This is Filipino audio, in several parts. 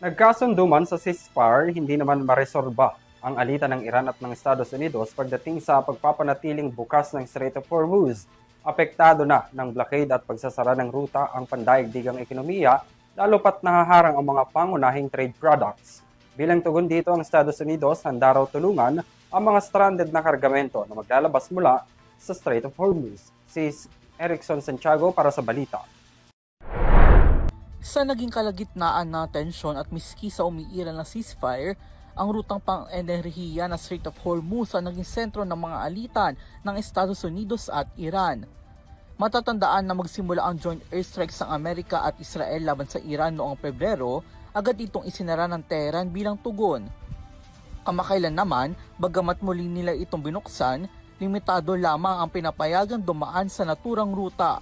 Nagkasundo man sa ceasefire, hindi naman maresolba ang alitan ng Iran at ng Estados Unidos pagdating sa pagpapanatiling bukas ng Strait of Hormuz. Apektado na ng blockade at pagsasara ng ruta ang pandaigdigang ekonomiya, lalo pat nahaharang ang mga pangunahing trade products. Bilang tugon dito ang Estados Unidos, handa raw tulungan ang mga stranded na kargamento na maglalabas mula sa Strait of Hormuz. Si Erickson Santiago para sa balita. Sa naging kalagitnaan na tensyon at miski sa umiiral na ceasefire, ang rutang pang-enerhiya na Strait of Hormuz ang naging sentro ng mga alitan ng Estados Unidos at Iran. Matatandaan na magsimula ang joint airstrikes ng Amerika at Israel laban sa Iran noong Pebrero, agad itong isinara ng Tehran bilang tugon. Kamakailan naman, bagamat muli nila itong binuksan, limitado lamang ang pinapayagang dumaan sa naturang ruta.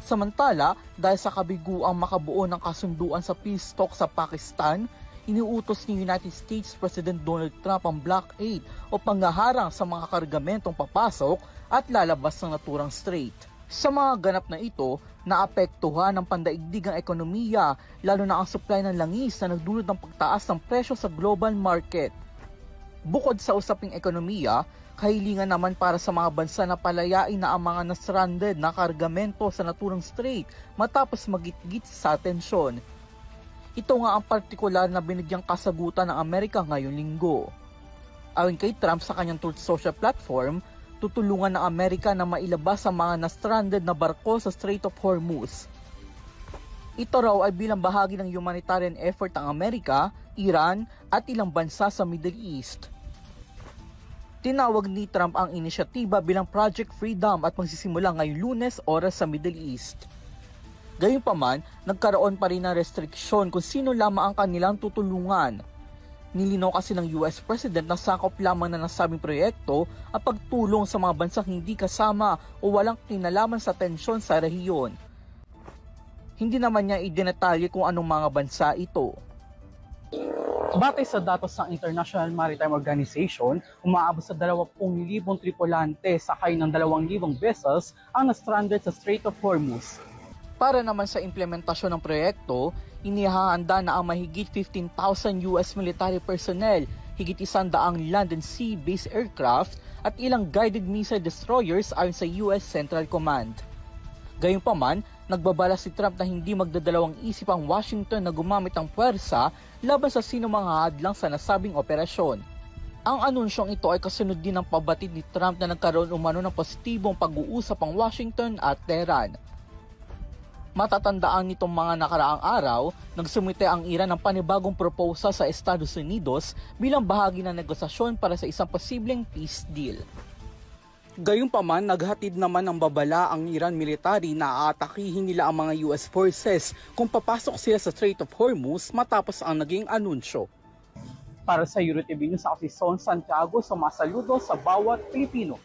Samantala, dahil sa kabiguang makabuo ng kasunduan sa peace talk sa Pakistan, iniutos ni United States President Donald Trump ang blockade o panghaharang sa mga kargamentong papasok at lalabas ng naturang strait. Sa mga ganap na ito, naapektuhan ng pandaigdigang ekonomiya, lalo na ang supply ng langis na nagdulot ng pagtaas ng presyo sa global market. Bukod sa usaping ekonomiya, kahilingan naman para sa mga bansa na palayain na ang mga na-stranded na kargamento sa naturang strait matapos magitgit sa tensyon. Ito nga ang partikular na binigyang kasagutan ng Amerika ngayong linggo. Ayon kay Trump sa kanyang Truth Social platform, tutulungan ng Amerika na mailabas ang mga na-stranded na barko sa Strait of Hormuz. Ito raw ay bilang bahagi ng humanitarian effort ng Amerika, Iran at ilang bansa sa Middle East. Tinawag ni Trump ang inisyatiba bilang Project Freedom at magsisimula ngayong Lunes oras sa Middle East. Gayunpaman, nagkaroon pa rin ng restriksyon kung sino lamang ang kanilang tutulungan. Nilinaw kasi ng US President na sakop lamang na nasabing proyekto ang pagtulong sa mga bansang hindi kasama o walang kinalaman sa tensyon sa rehiyon. Hindi naman niya idinetalye kung anong mga bansa ito. Batay sa datos ng International Maritime Organization, umaabot sa 20,000 tripulante sakay ng 2,000 vessels ang na-stranded sa Strait of Hormuz. Para naman sa implementasyon ng proyekto, inihahanda na ang mahigit 15,000 US military personnel, higit 100 land and sea-based aircraft at ilang guided missile destroyers ayon sa US Central Command. Gayunpaman, nagbabala si Trump na hindi magdadalawang isip ang Washington na gumamit ng puwersa laban sa sinumang hadlang sa nasabing operasyon. Ang anunsyong ito ay kasunod din ng pabatid ni Trump na nagkaroon umano ng positibong pag-uusap ang Washington at Tehran. Matatandaan nitong mga nakaraang araw, nagsumite ang Iran ng panibagong proposal sa Estados Unidos bilang bahagi ng negosasyon para sa isang posibleng peace deal. Gayunpaman, naghatid naman ng babala ang Iran military na aatakihin nila ang mga US forces kung papasok sila sa Strait of Hormuz matapos ang naging anunsyo. Para sa EuroTV News, ako si Son Santiago, sumasaludo sa bawat Pilipino.